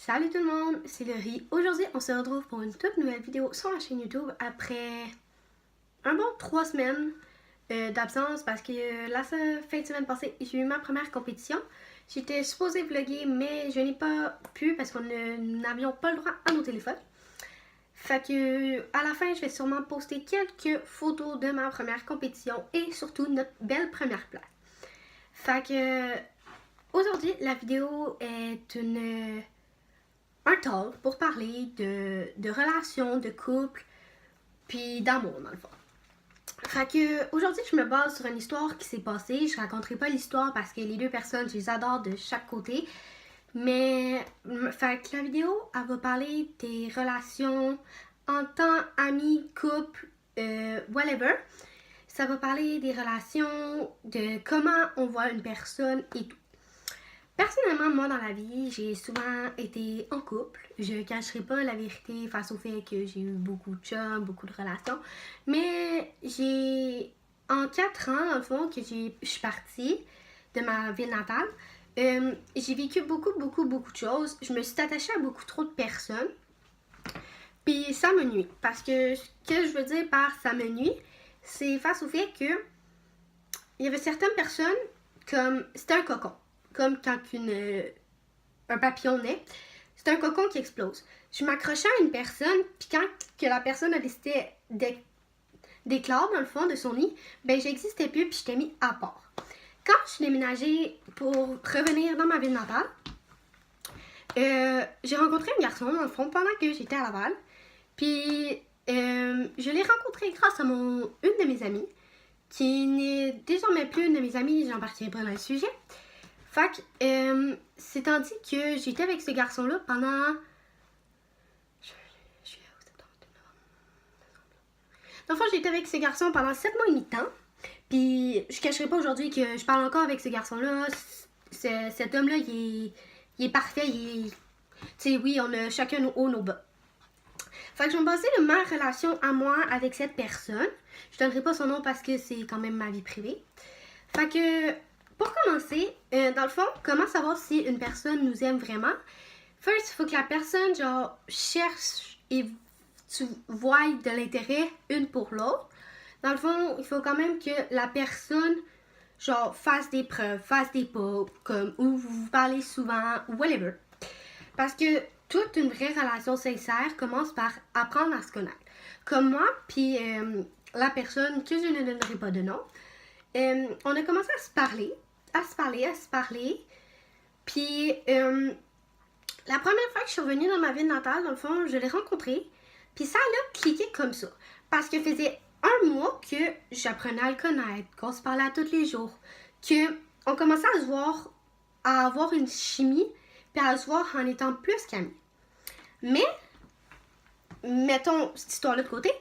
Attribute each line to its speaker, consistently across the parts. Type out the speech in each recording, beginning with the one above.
Speaker 1: Salut tout le monde, c'est Laurie. Aujourd'hui, on se retrouve pour une toute nouvelle vidéo sur la chaîne YouTube après un bon 3 semaines d'absence parce que la fin de semaine passée, j'ai eu ma première compétition. J'étais supposée vlogger, mais je n'ai pas pu parce qu'on n'avions pas le droit à nos téléphones. Fait que à la fin, je vais sûrement poster quelques photos de ma première compétition et surtout notre belle première place. Fait que aujourd'hui, la vidéo est un talk pour parler de relations, de couple, puis d'amour dans le fond. Fait que aujourd'hui, je me base sur une histoire qui s'est passée. Je raconterai pas l'histoire parce que les deux personnes, je les adore de chaque côté. Mais fait que la vidéo, elle va parler des relations en tant amis, couple, whatever. Ça va parler des relations, de comment on voit une personne et tout. Personnellement, moi, dans la vie, j'ai souvent été en couple. Je ne cacherai pas la vérité face au fait que j'ai eu beaucoup de chums, beaucoup de relations. Mais en 4 ans, dans le fond, que je suis partie de ma ville natale, j'ai vécu beaucoup de choses. Je me suis attachée à beaucoup trop de personnes. Puis ça me nuit. Parce que ce que je veux dire par ça me nuit, c'est face au fait que il y avait certaines personnes comme c'était un cocon. Comme quand un papillon naît, c'est un cocon qui explose. Je m'accrochais à une personne, puis quand que la personne a décidé d'éclore dans le fond de son nid, ben j'existais plus, puis j'étais mis à part. Quand je suis déménagée pour revenir dans ma ville natale, j'ai rencontré un garçon dans le fond pendant que j'étais à Laval, puis je l'ai rencontré grâce à une de mes amies, qui n'est désormais plus une de mes amies, j'embarquerai pas dans le sujet. Fait que, c'est tandis que j'étais avec ce garçon-là pendant... Dans le fond, j'étais avec ce garçon pendant 7 mois et demi de temps. Puis, je cacherai pas aujourd'hui que je parle encore avec ce garçon-là. Cet homme-là, il est parfait. Tu sais, oui, on a chacun nos hauts, nos bas. Fait que je vais me baser de ma relation à moi avec cette personne. Je donnerai pas son nom parce que c'est quand même ma vie privée. Fait que... Pour commencer, dans le fond, comment savoir si une personne nous aime vraiment? First, il faut que la personne, genre, cherche et tu vois de l'intérêt une pour l'autre. Dans le fond, il faut quand même que la personne, genre, fasse des preuves, fasse des pas, comme, ou vous vous parlez souvent, ou whatever. Parce que toute une vraie relation sincère commence par apprendre à se connaître. Comme moi, puis la personne que je ne donnerai pas de nom, on a commencé à se parler. Puis, la première fois que je suis revenue dans ma ville natale, dans le fond, je l'ai rencontré. Puis ça a cliqué comme ça. Parce que faisait un mois que j'apprenais à le connaître, qu'on se parlait à tous les jours. Qu'on commençait à se voir, à avoir une chimie, puis à se voir en étant plus qu'amis. Mais, mettons cette histoire-là de côté,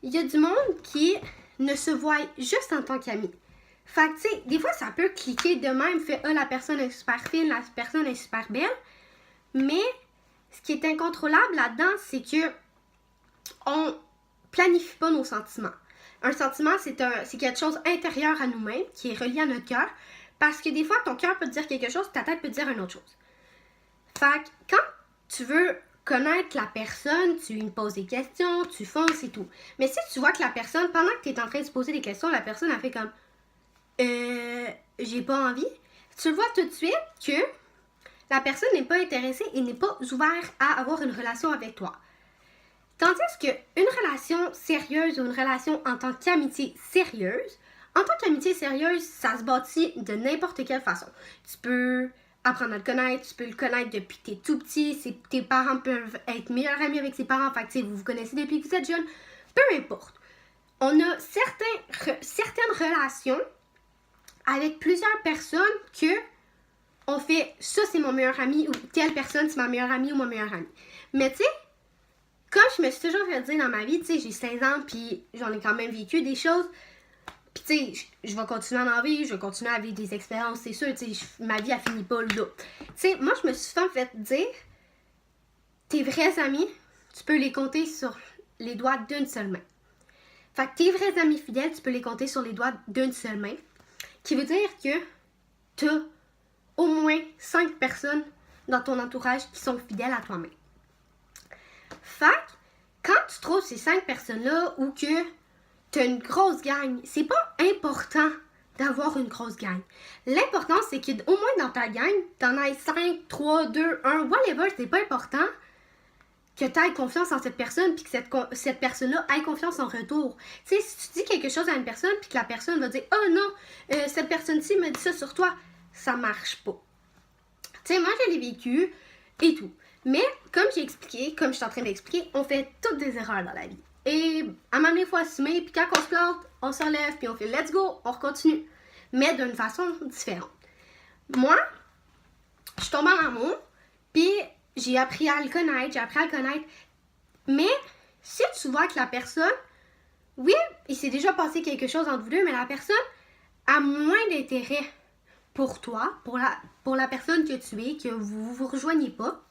Speaker 1: il y a du monde qui ne se voit juste en tant qu'amis. Fait que, tu sais, des fois, ça peut cliquer de même, fait, la personne est super fine, la personne est super belle. Mais, ce qui est incontrôlable là-dedans, c'est que on planifie pas nos sentiments. Un sentiment, c'est quelque chose intérieur à nous-mêmes, qui est relié à notre cœur. Parce que des fois, ton cœur peut te dire quelque chose, ta tête peut te dire une autre chose. Fait que, quand tu veux connaître la personne, tu lui poses des questions, tu fonces et tout. Mais si tu vois que la personne, pendant que tu es en train de se poser des questions, la personne a fait comme... j'ai pas envie. Tu le vois tout de suite que la personne n'est pas intéressée et n'est pas ouverte à avoir une relation avec toi. Tandis qu'une relation sérieuse ou une relation en tant qu'amitié sérieuse, ça se bâtit de n'importe quelle façon. Tu peux apprendre à le connaître, tu peux le connaître depuis que t'es tout petit, tes parents peuvent être meilleurs amis avec ses parents, fait que vous vous connaissez depuis que vous êtes jeune, peu importe. On a certaines relations avec plusieurs personnes que on fait ça c'est mon meilleur ami ou telle personne c'est ma meilleure amie ou mon meilleur ami. Mais tu sais, comme je me suis toujours fait dire dans ma vie, tu sais, j'ai 16 ans puis j'en ai quand même vécu des choses. Puis tu sais, je vais continuer à en vivre, je vais continuer à vivre des expériences, c'est sûr, tu sais, ma vie a fini pas là. Tu sais, moi je me suis souvent fait dire, tes vrais amis, tu peux les compter sur les doigts d'une seule main. Fait que tes vrais amis fidèles, tu peux les compter sur les doigts d'une seule main. Qui veut dire que tu as au moins 5 personnes dans ton entourage qui sont fidèles à toi-même. Fait que, quand tu trouves ces 5 personnes-là ou que tu as une grosse gang, c'est pas important d'avoir une grosse gang. L'important, c'est qu'au moins dans ta gang, t'en aies 5, 3, 2, 1, whatever, c'est pas important que tu aies confiance en cette personne puis que cette personne-là ait confiance en retour. Tu sais, si tu dis quelque chose à une personne puis que la personne va dire « Oh non, cette personne-ci m'a dit ça sur toi », ça marche pas. Tu sais, moi, je l'ai vécu et tout. Mais, comme j'ai expliqué, comme je suis en train d'expliquer, on fait toutes des erreurs dans la vie. Et à un moment donné, il faut assumer, puis quand on se plante, on se relève, puis on fait « Let's go », on continue. Mais d'une façon différente. Moi, je suis tombée en amour, puis j'ai appris à le connaître, mais si tu vois que la personne, oui, il s'est déjà passé quelque chose entre vous deux, mais la personne a moins d'intérêt pour toi, pour la personne que tu es, que vous vous rejoignez pas,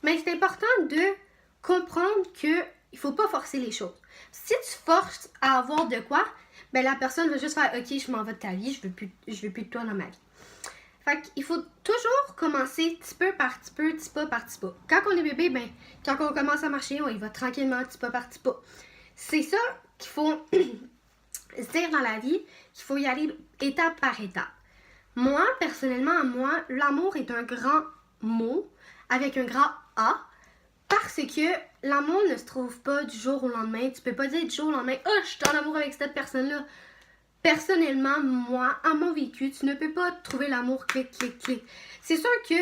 Speaker 1: mais c'est important de comprendre qu'il ne faut pas forcer les choses. Si tu forces à avoir de quoi, ben la personne va juste faire « Ok, je m'en vais de ta vie, je veux plus de toi dans ma vie ». Fait qu'il faut toujours commencer petit peu par petit peu, petit pas par petit pas. Quand on est bébé, ben, quand on commence à marcher, on y va tranquillement, petit pas par petit pas. C'est ça qu'il faut se dire dans la vie, qu'il faut y aller étape par étape. Moi, personnellement, l'amour est un grand mot avec un grand A parce que l'amour ne se trouve pas du jour au lendemain. Tu peux pas dire du jour au lendemain « Oh, je suis en amour avec cette personne-là ». Personnellement, moi, à mon vécu, tu ne peux pas trouver l'amour clic. C'est sûr que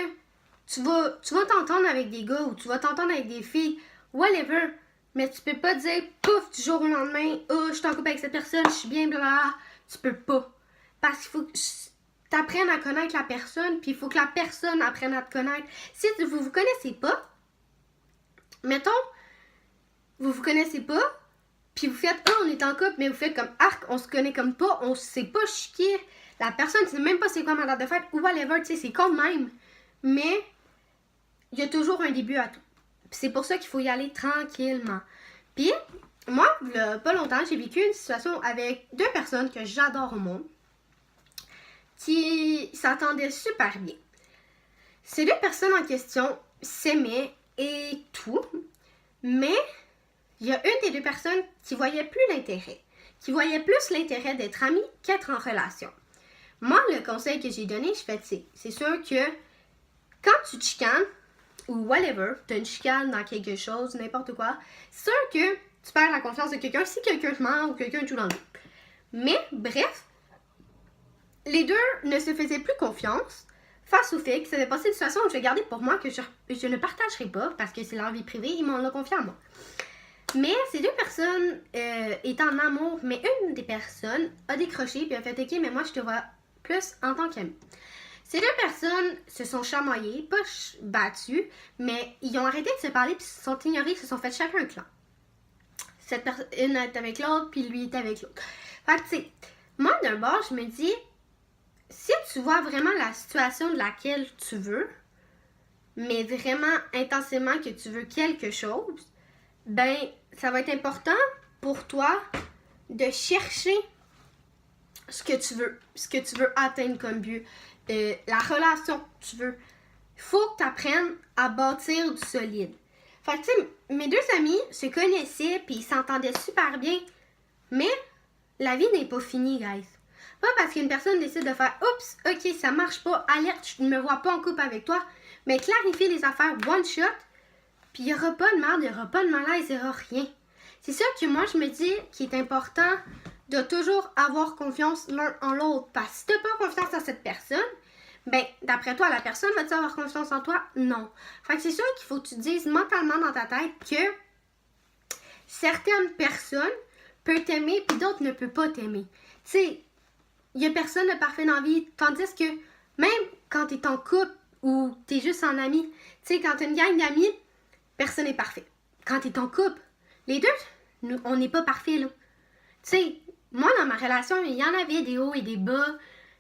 Speaker 1: tu vas t'entendre avec des gars ou tu vas t'entendre avec des filles, whatever, mais tu peux pas dire pouf du jour au lendemain, oh, je suis en couple avec cette personne, je suis bien, blablabla. Tu peux pas. Parce qu'il faut que tu apprennes à connaître la personne, puis il faut que la personne apprenne à te connaître. Si vous vous connaissez pas, mettons, vous connaissez pas, puis vous faites, on est en couple, mais vous faites comme arc, on se connaît comme pas, on sait pas chiquer. La personne ne sait même pas c'est quoi ma date de fête ou whatever, tu sais, c'est quand même. Mais il y a toujours un début à tout. C'est pour ça qu'il faut y aller tranquillement. Puis, moi, il y a pas longtemps, j'ai vécu une situation avec 2 personnes que j'adore au monde qui s'entendaient super bien. Ces 2 personnes en question s'aimaient et tout, mais il y a une des 2 personnes qui voyait plus l'intérêt, qui voyait plus l'intérêt d'être amie qu'être en relation. Moi, le conseil que j'ai donné, je fais, c'est sûr que quand tu te chicanes, ou whatever, tu as une chicane dans quelque chose, n'importe quoi, c'est sûr que tu perds la confiance de quelqu'un si quelqu'un te ment ou quelqu'un joue dans le dos. Mais, bref, les 2 ne se faisaient plus confiance face au fait que ça avait passé une situation où je vais garder pour moi que je ne partagerai pas parce que c'est leur vie privée, ils m'en ont confié à moi. Mais ces 2 personnes étaient en amour, mais une des personnes a décroché puis a fait « Ok, mais moi je te vois plus en tant qu'amie ». Ces 2 personnes se sont chamaillées, pas battues, mais ils ont arrêté de se parler puis se sont ignorés, se sont fait chacun un clan. Cette personne est avec l'autre puis lui est avec l'autre. Fait que tu sais, moi d'un bord je me dis, si tu vois vraiment la situation de laquelle tu veux, mais vraiment intensément que tu veux quelque chose, ben ça va être important pour toi de chercher ce que tu veux atteindre comme but, la relation que tu veux. Il faut que tu apprennes à bâtir du solide. Fait que tu sais, mes 2 amis se connaissaient puis ils s'entendaient super bien, mais la vie n'est pas finie, guys. Pas parce qu'une personne décide de faire « Oups, ok, ça marche pas, alerte, je ne me vois pas en couple avec toi », mais clarifier les affaires one shot, puis il n'y aura pas de merde, il n'y aura pas de malaise, il n'y aura rien. C'est ça que moi, je me dis qu'il est important de toujours avoir confiance l'un en l'autre. Parce que si tu n'as pas confiance en cette personne, ben, d'après toi, la personne va-tu avoir confiance en toi? Non. Fait que c'est sûr qu'il faut que tu te dises mentalement dans ta tête que certaines personnes peuvent t'aimer puis d'autres ne peuvent pas t'aimer. Tu sais, il n'y a personne de parfait dans la vie. Tandis que même quand tu es en couple ou tu es juste en ami, tu sais, quand tu as une gang d'amis, personne n'est parfait. Quand tu es en couple, les 2, on n'est pas parfait, là. Tu sais, moi, dans ma relation, il y en avait des hauts et des bas,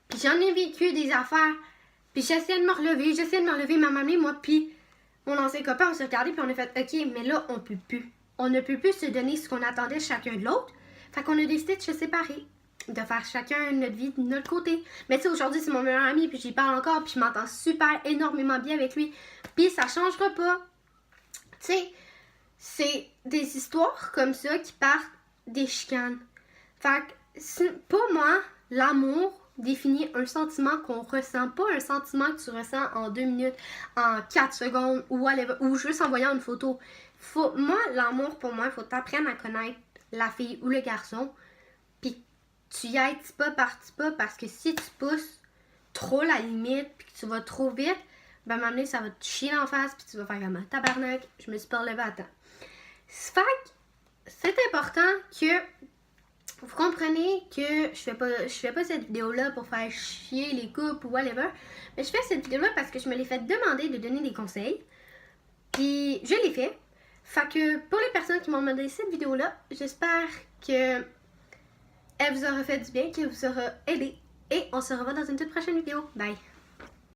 Speaker 1: puis j'en ai vécu des affaires, puis j'essayais de me relever, ma maman, moi, puis mon ancien copain, on s'est regardé, puis on a fait, ok, mais là, on peut plus. On ne peut plus se donner ce qu'on attendait chacun de l'autre, fait qu'on a décidé de se séparer. de faire chacun notre vie de notre côté. Mais tu sais, aujourd'hui, c'est mon meilleur ami, puis j'y parle encore, puis je m'entends super énormément bien avec lui. Puis ça changera pas. Tu sais, c'est des histoires comme ça qui partent des chicanes. Fait que, pour moi, l'amour définit un sentiment qu'on ressent, pas un sentiment que tu ressens en 2 minutes, en 4 secondes, ou whatever, ou juste en voyant une photo. Moi, l'amour, pour moi, il faut t'apprendre à connaître la fille ou le garçon, puis tu y ailles petit pas par petit pas, parce que si tu pousses trop la limite, puis que tu vas trop vite, ben à un moment donné, ça va te chier en face, puis tu vas faire comme un tabarnak, je me suis pas relevée à temps. Fait que c'est important que vous comprenez que je fais pas cette vidéo-là pour faire chier les couples ou whatever, mais je fais cette vidéo-là parce que je me l'ai fait demander de donner des conseils, puis je l'ai fait. Fait que pour les personnes qui m'ont demandé cette vidéo-là, j'espère que elle vous aura fait du bien, qu'elle vous aura aidé, et on se revoit dans une toute prochaine vidéo. Bye!